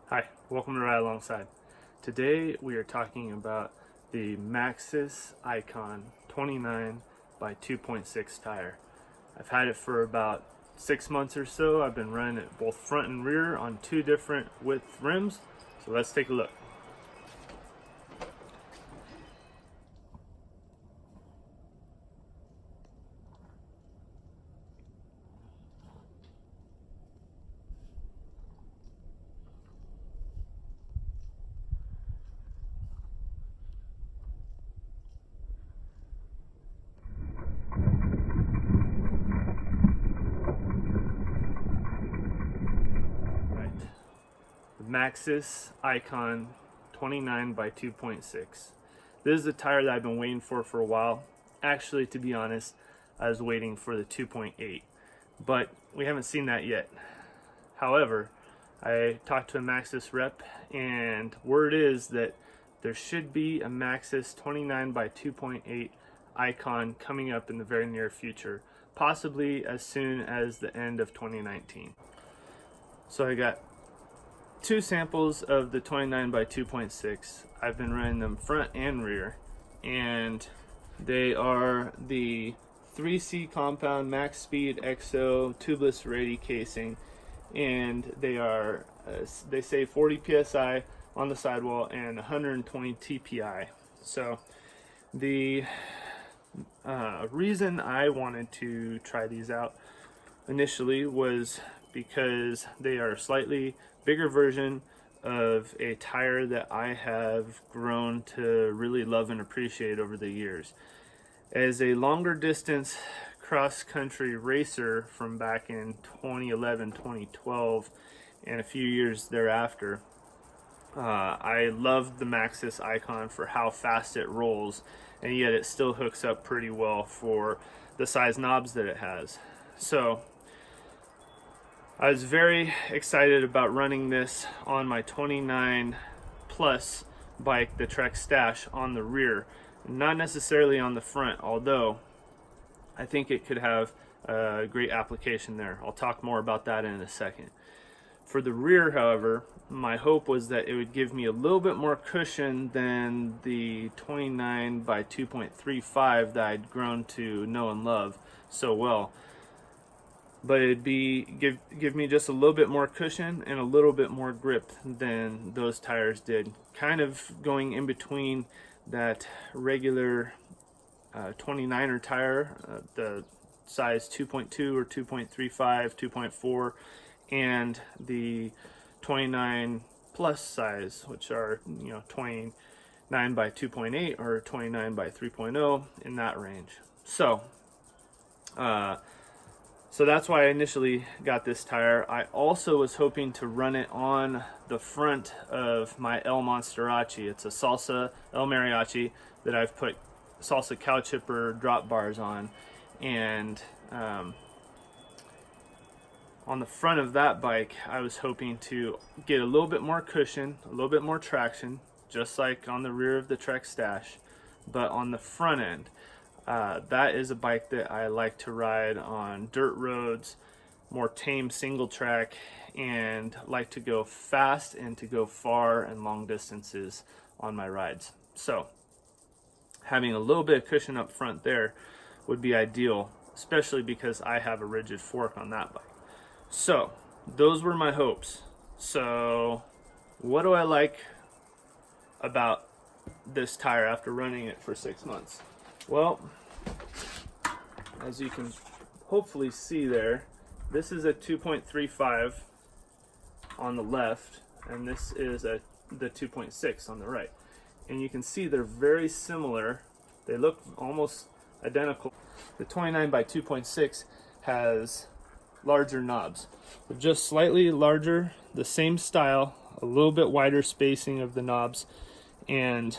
Hi, welcome to Ride Alongside. Today we are talking about the Maxxis Ikon 29 by 2.6 tire. I've had it for about 6 months or so. I've been running it both front and rear on two different width rims. So let's take a look. Maxxis Ikon 29 by 2.6. This is a tire that I've been waiting for a while. Actually, to be honest, I was waiting for the 2.8, but we haven't seen that yet. However, I talked to a Maxxis rep, and word is that there should be a Maxxis 29 by 2.8 Ikon coming up in the very near future, possibly as soon as the end of 2019. So I got two samples of the 29 by 2.6. I've been running them front and rear, and they are the 3C compound max speed XO tubeless radi casing, and they are they say 40 psi on the sidewall and 120 TPI. So the reason I wanted to try these out initially was because they are a slightly bigger version of a tire that I have grown to really love and appreciate over the years. As a longer distance cross-country racer from back in 2011, 2012, and a few years thereafter, I loved the Maxxis Ikon for how fast it rolls, and yet it still hooks up pretty well for the size knobs that it has. So I was very excited about running this on my 29 plus bike, the Trek Stash, on the rear, not necessarily on the front, although I think it could have a great application there. I'll talk more about that in a second. For the rear, however, my hope was that it would give me a little bit more cushion than the 29 by 2.35 that I'd grown to know and love so well. But it'd give me just a little bit more cushion and a little bit more grip than those tires did. Kind of going in between that regular 29er tire, the size 2.2 or 2.35, 2.4, and the 29 plus size, which are 29 by 2.8 or 29 by 3.0, in that range. So that's why I initially got this tire. I also was hoping to run it on the front of my El Monsterace. It's a Salsa El Mariachi that I've put Salsa cow chipper drop bars on. And on the front of that bike, I was hoping to get a little bit more cushion, a little bit more traction, just like on the rear of the Trek Stash, but on the front end. That is a bike that I like to ride on dirt roads, more tame single track, and like to go fast and to go far and long distances on my rides. So having a little bit of cushion up front there would be ideal, especially because I have a rigid fork on that bike. So those were my hopes. So what do I like about this tire after running it for 6 months? Well, as you can hopefully see there, this is a 2.35 on the left, and this is the 2.6 on the right. And you can see they're very similar. They look almost identical. The 29 by 2.6 has larger knobs. They're just slightly larger, the same style, a little bit wider spacing of the knobs, and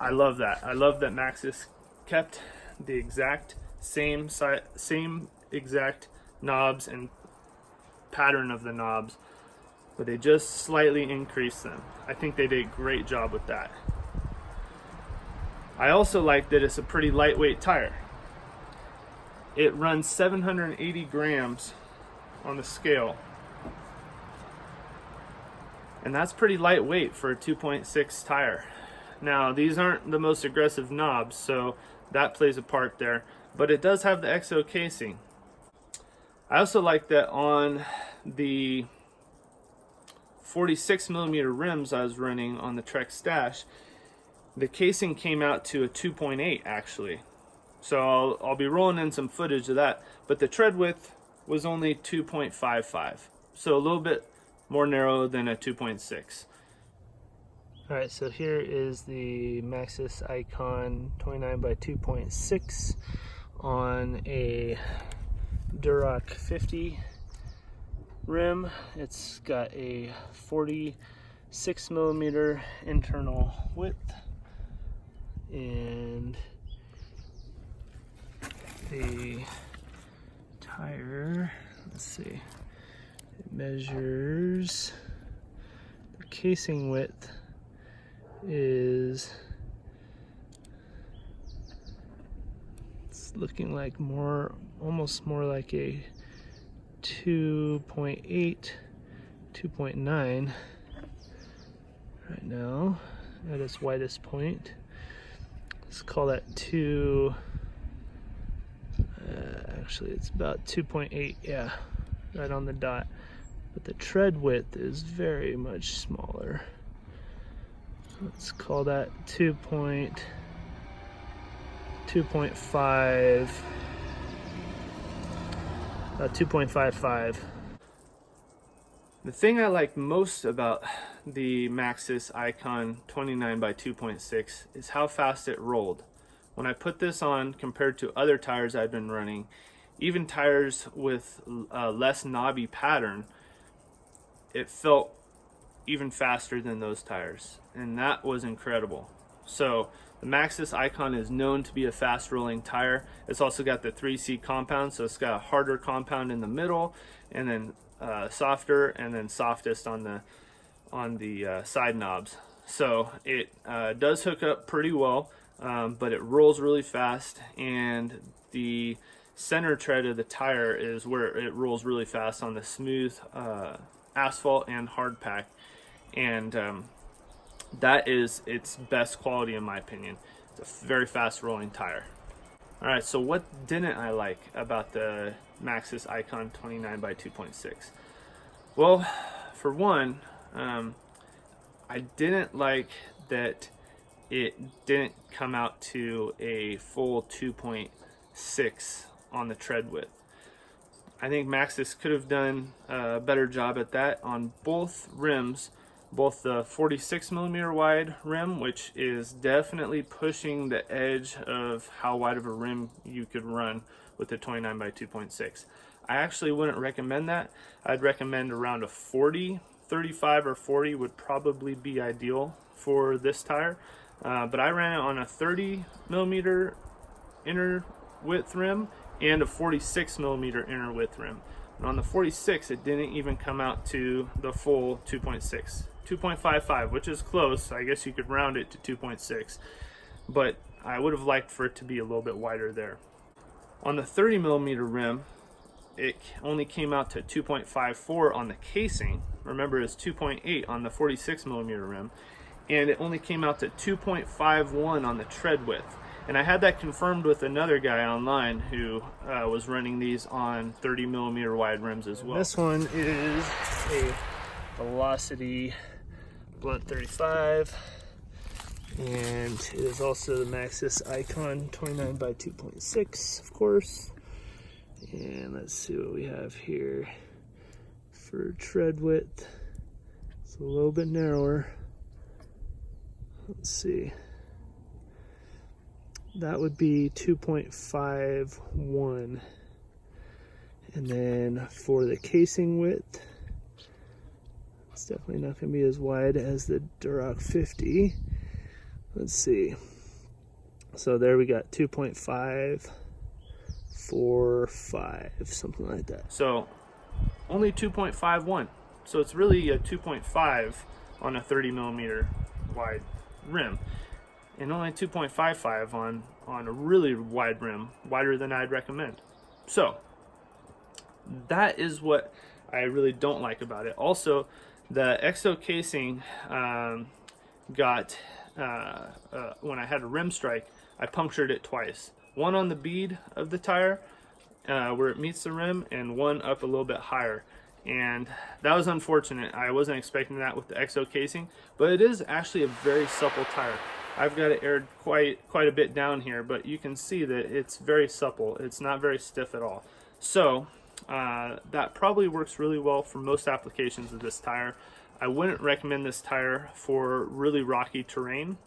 I love that. I love that Maxxis kept the exact same exact knobs and pattern of the knobs, but they just slightly increased them. I think they did a great job with that. I also like that it's a pretty lightweight tire. It runs 780 grams on the scale, And that's pretty lightweight for a 2.6 tire. Now, these aren't the most aggressive knobs, so that plays a part there, but it does have the EXO casing. I also like that on the 46mm rims I was running on the Trek Stash, the casing came out to a 2.8 actually. So I'll be rolling in some footage of that, but the tread width was only 2.55, so a little bit more narrow than a 2.6. Alright, so here is the Maxxis Ikon 29 by 2.6 on a Duroc 50 rim. It's got a 46mm internal width, and the tire, let's see, it measures, the casing width is, it's looking like more, almost more like a 2.8, 2.9 right now at its widest point. Let's call that actually it's about 2.8, yeah, right on the dot. But the tread width is very much smaller. Let's call that 2.5. About 2.55. The thing I like most about the Maxxis Ikon 29 by 2.6 is how fast it rolled. When I put this on compared to other tires I've been running, even tires with a less knobby pattern, it felt even faster than those tires, and that was incredible. So the Maxxis Ikon is known to be a fast rolling tire. It's also got the 3C compound, so it's got a harder compound in the middle, and then softer, and then softest on the side knobs. So it does hook up pretty well, but it rolls really fast, and the center tread of the tire is where it rolls really fast on the smooth asphalt and hard pack, and that is its best quality in my opinion. It's a very fast rolling tire. All right, so what didn't I like about the Maxxis Ikon 29 by 2.6? Well, for one, I didn't like that it didn't come out to a full 2.6 on the tread width. I think Maxxis could have done a better job at that on both rims, both the 46mm wide rim, which is definitely pushing the edge of how wide of a rim you could run with the 29 by 2.6. I actually wouldn't recommend that. I'd recommend around a 40, 35 or 40 would probably be ideal for this tire. But I ran it on a 30mm inner width rim and a 46mm inner width rim. And on the 46, it didn't even come out to the full 2.6. 2.55, which is close. I guess you could round it to 2.6, but I would have liked for it to be a little bit wider there. On the 30mm rim, it only came out to 2.54 on the casing. Remember, it's 2.8 on the 46mm rim, and it only came out to 2.51 on the tread width. And I had that confirmed with another guy online who was running these on 30mm wide rims as well. This one is a Velocity Blunt 35, and it is also the Maxxis Ikon 29 by 2.6, of course. And let's see what we have here for tread width. It's a little bit narrower. Let's see. That would be 2.51. And then for the casing width, it's definitely not going to be as wide as the Duroc 50. Let's see. So there we got 2.545, something like that. So only 2.51. So it's really a 2.5 on a 30mm wide rim, and only 2.55 on a really wide rim, wider than I'd recommend. So that is what I really don't like about it. Also, The exo casing got, when I had a rim strike, I punctured it twice. One on the bead of the tire where it meets the rim, and one up a little bit higher. And that was unfortunate. I wasn't expecting that with the exo casing, but it is actually a very supple tire. I've got it aired quite a bit down here, but you can see that it's very supple. It's not very stiff at all. So that probably works really well for most applications of this tire. I wouldn't recommend this tire for really rocky terrain.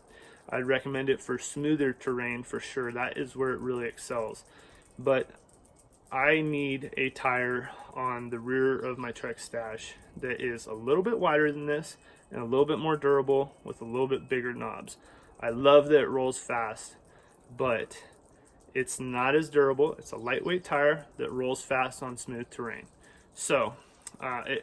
I'd recommend it for smoother terrain for sure. That is where it really excels. But I need a tire on the rear of my Trek Stash that is a little bit wider than this and a little bit more durable with a little bit bigger knobs. I love that it rolls fast, but it's not as durable. It's a lightweight tire that rolls fast on smooth terrain. So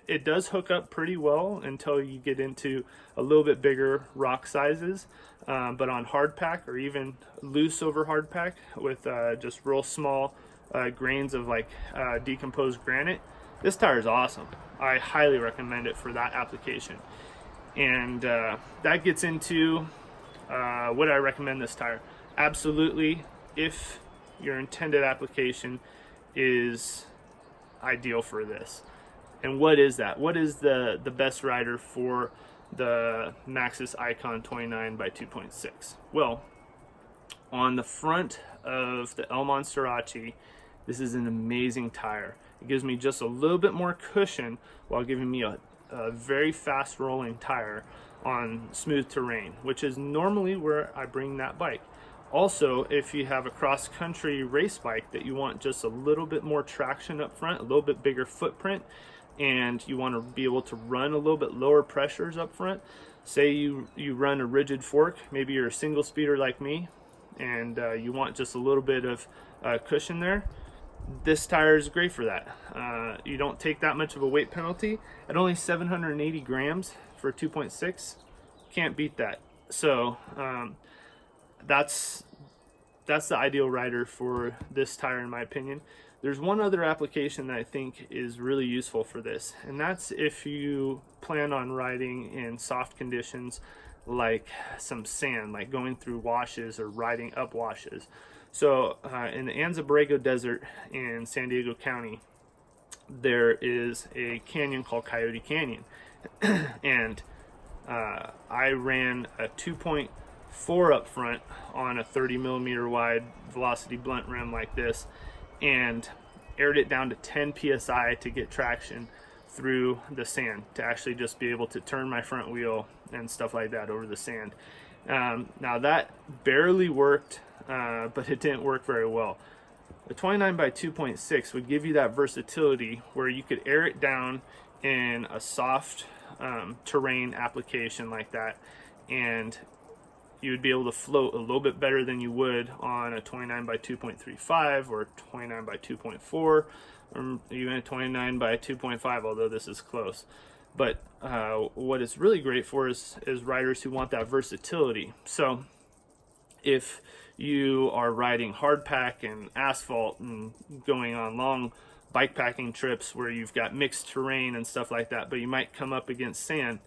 it does hook up pretty well until you get into a little bit bigger rock sizes, but on hard pack or even loose over hard pack with just real small grains of like decomposed granite, this tire is awesome. I highly recommend it for that application. And that gets into would I recommend this tire? Absolutely, if your intended application is ideal for this. And what is that? What is the best rider for the Maxxis Ikon 29 by 2.6? Well, on the front of the El Monsterace, this is an amazing tire. It gives me just a little bit more cushion while giving me a very fast rolling tire on smooth terrain, which is normally where I bring that bike. Also, if you have a cross-country race bike that you want just a little bit more traction up front, a little bit bigger footprint, and you want to be able to run a little bit lower pressures up front, say you run a rigid fork, maybe you're a single speeder like me, and you want just a little bit of cushion there, this tire is great for that. You don't take that much of a weight penalty. At only 780 grams for 2.6, can't beat that. So that's the ideal rider for this tire in my opinion. There's one other application that I think is really useful for this, and that's if you plan on riding in soft conditions like some sand, like going through washes or riding up washes. So in the Anza Borrego Desert in San Diego County, there is a canyon called Coyote Canyon. And I ran a 2.4 up front on a 30 millimeter wide velocity blunt rim like this, and aired it down to 10 psi to get traction through the sand, to actually just be able to turn my front wheel and stuff like that over the sand. Now that barely worked, but it didn't work very well. The 29 by 2.6 would give you that versatility where you could air it down in a soft terrain application like that, and you would be able to float a little bit better than you would on a 29 by 2.35 or 29 by 2.4 or even a 29 by 2.5, although this is close. But what it's really great for is riders who want that versatility. So if you are riding hard pack and asphalt and going on long bike packing trips where you've got mixed terrain and stuff like that, but you might come up against sand,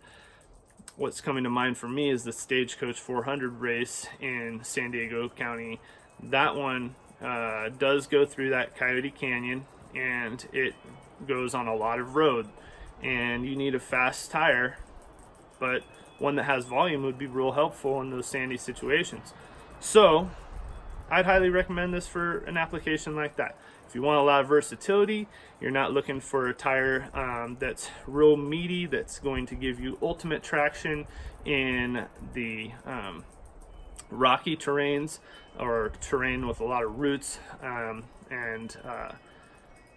what's coming to mind for me is the Stagecoach 400 race in San Diego County. That one does go through that Coyote Canyon, and it goes on a lot of road, and you need a fast tire, but one that has volume would be real helpful in those sandy situations. So I'd highly recommend this for an application like that. If you want a lot of versatility, you're not looking for a tire that's real meaty, that's going to give you ultimate traction in the rocky terrains or terrain with a lot of roots, and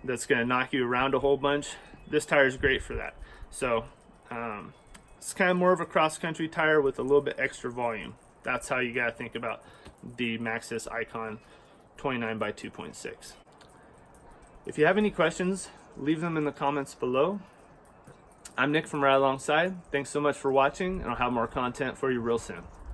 that's going to knock you around a whole bunch, this tire is great for that. So it's kind of more of a cross-country tire with a little bit extra volume. That's how you got to think about the Maxxis Ikon 29 by 2.6. If you have any questions, leave them in the comments below. I'm Nick from Ride Alongside. Thanks so much for watching, and I'll have more content for you real soon.